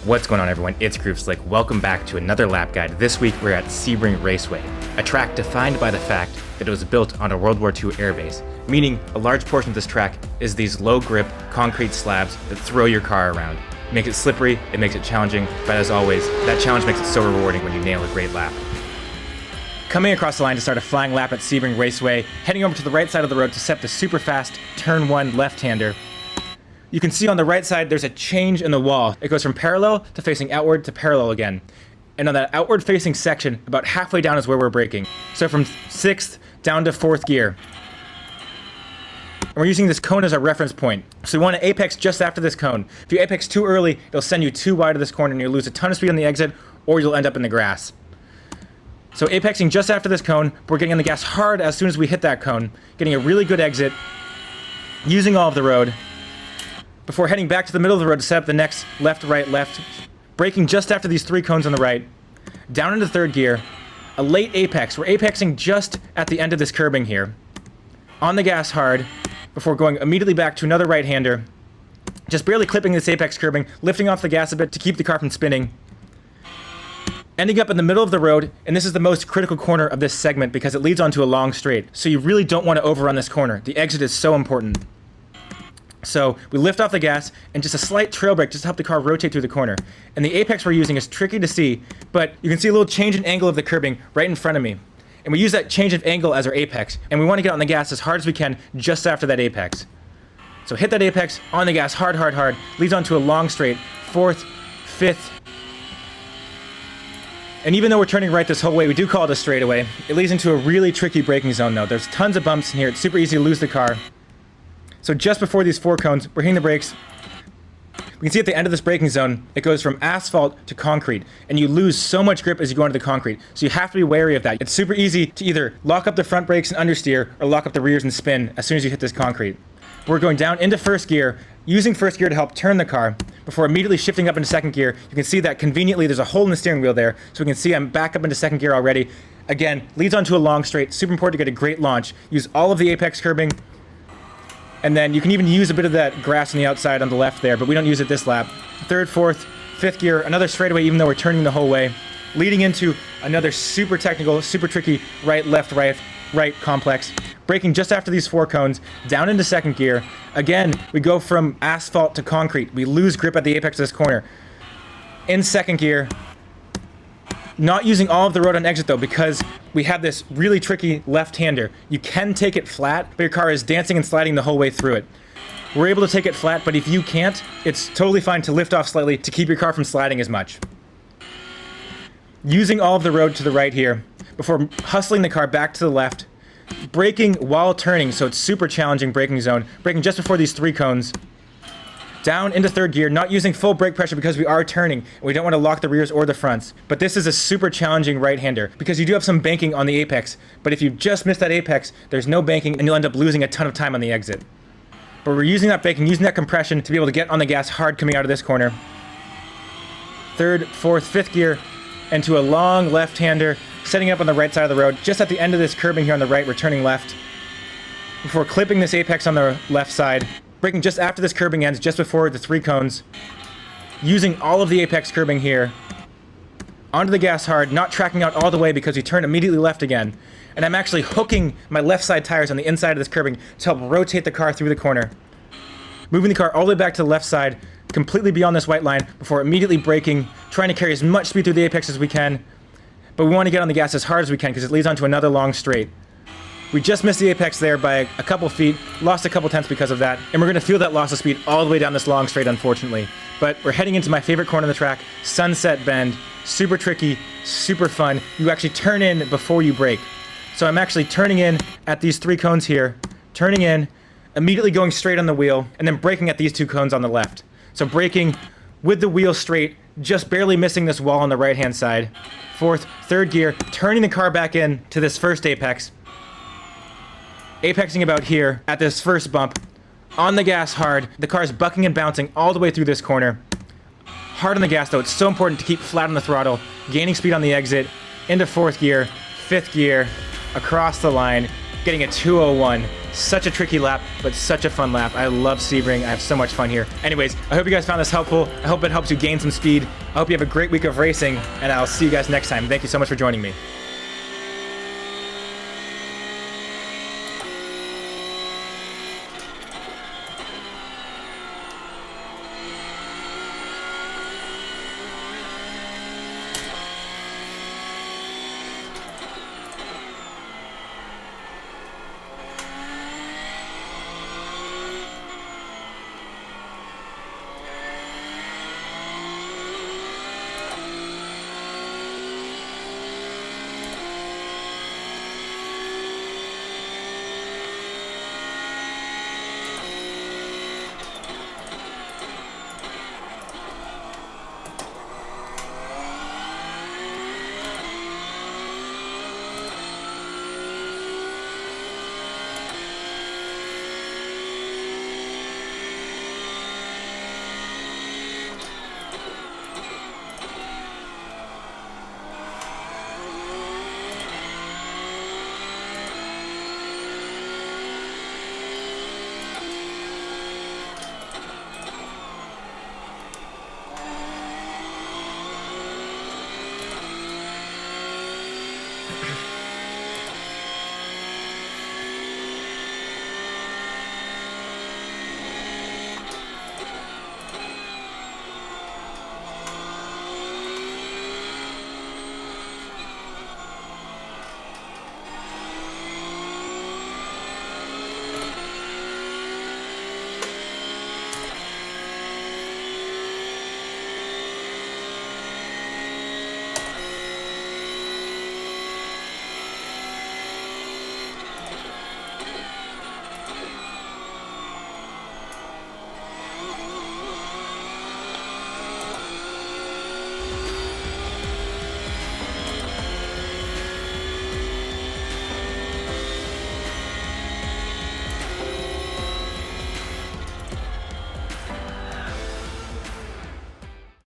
What's going on, everyone? It's Groove Slick. Welcome back to another lap guide. This week we're at Sebring Raceway, a track defined by the fact that it was built on a World War II airbase, meaning a large portion of this track is these low grip concrete slabs that throw your car around. It makes it slippery, it makes it challenging, but as always, that challenge makes it so rewarding when you nail a great lap. Coming across the line to start a flying lap at Sebring Raceway, heading over to the right side of the road to set the super fast turn 1 left-hander. You can see on the right side there's a change in the wall. It goes from parallel to facing outward to parallel again. And on that outward facing section, about halfway down is where we're braking. So from 6th down to 4th gear. And we're using this cone as our reference point. So we want to apex just after this cone. If you apex too early, it'll send you too wide of this corner and you'll lose a ton of speed on the exit, or you'll end up in the grass. So apexing just after this cone, we're getting on the gas hard as soon as we hit that cone, getting a really good exit, using all of the road, before heading back to the middle of the road to set up the next left, right, left, braking just after these 3 cones on the right, down into 3rd gear, a late apex. We're apexing just at the end of this curbing here, on the gas hard, before going immediately back to another right-hander, just barely clipping this apex curbing, lifting off the gas a bit to keep the car from spinning, ending up in the middle of the road, and this is the most critical corner of this segment because it leads onto a long straight, so you really don't want to overrun this corner. The exit is so important. So we lift off the gas and just a slight trail brake just to help the car rotate through the corner. And the apex we're using is tricky to see, but you can see a little change in angle of the curbing right in front of me. And we use that change of angle as our apex, and we want to get on the gas as hard as we can just after that apex. So hit that apex, on the gas, hard, hard, hard, leads onto a long straight, 4th, 5th. And even though we're turning right this whole way, we do call it a straightaway. It leads into a really tricky braking zone though. There's tons of bumps in here, it's super easy to lose the car. So just before these 4 cones, we're hitting the brakes. We can see at the end of this braking zone, it goes from asphalt to concrete, and you lose so much grip as you go into the concrete. So you have to be wary of that. It's super easy to either lock up the front brakes and understeer, or lock up the rears and spin as soon as you hit this concrete. We're going down into 1st gear, using 1st gear to help turn the car, before immediately shifting up into 2nd gear. You can see that conveniently there's a hole in the steering wheel there, so we can see I'm back up into 2nd gear already. Again, leads onto a long straight, super important to get a great launch. Use all of the apex curbing, and then you can even use a bit of that grass on the outside on the left there, but we don't use it this lap. 3rd, 4th, 5th gear, another straightaway even though we're turning the whole way. Leading into another super technical, super tricky right, left, right complex. Braking just after these 4 cones, down into 2nd gear. Again, we go from asphalt to concrete. We lose grip at the apex of this corner. In 2nd gear, not using all of the road on exit though, because we have this really tricky left-hander. You can take it flat, but your car is dancing and sliding the whole way through it. We're able to take it flat, but if you can't, it's totally fine to lift off slightly to keep your car from sliding as much. Using all of the road to the right here, before hustling the car back to the left, braking while turning, so it's super challenging braking zone, braking just before these 3 cones, down into 3rd gear, not using full brake pressure because we are turning, and we don't want to lock the rears or the fronts. But this is a super challenging right-hander, because you do have some banking on the apex, but if you just miss that apex, there's no banking, and you'll end up losing a ton of time on the exit. But we're using that banking, using that compression to be able to get on the gas hard coming out of this corner. 3rd, 4th, 5th gear, into a long left-hander, setting up on the right side of the road, just at the end of this curbing here on the right, we're turning left, before clipping this apex on the left side, braking just after this curbing ends, just before the 3 cones, using all of the apex curbing here, onto the gas hard, not tracking out all the way because we turn immediately left again, and I'm actually hooking my left side tires on the inside of this curbing to help rotate the car through the corner, moving the car all the way back to the left side, completely beyond this white line, before immediately braking, trying to carry as much speed through the apex as we can, but we want to get on the gas as hard as we can because it leads onto another long straight. We just missed the apex there by a couple feet, lost a couple tenths because of that, and we're going to feel that loss of speed all the way down this long straight, unfortunately. But we're heading into my favorite corner of the track, Sunset Bend. Super tricky, super fun. You actually turn in before you brake. So I'm actually turning in at these 3 cones here, turning in, immediately going straight on the wheel, and then braking at these 2 cones on the left. So braking with the wheel straight, just barely missing this wall on the right-hand side. 4th, 3rd gear, turning the car back in to this first apex. Apexing about here at this first bump, on the gas hard, the car's bucking and bouncing all the way through this corner. Hard on the gas though, it's so important to keep flat on the throttle, gaining speed on the exit, into 4th gear, 5th gear, across the line, getting a 201, Such a tricky lap, but such a fun lap. I love Sebring. I have so much fun here. Anyways, I hope you guys found this helpful. I hope it helps you gain some speed. I hope you have a great week of racing, and I'll see you guys next time. Thank you so much for joining me.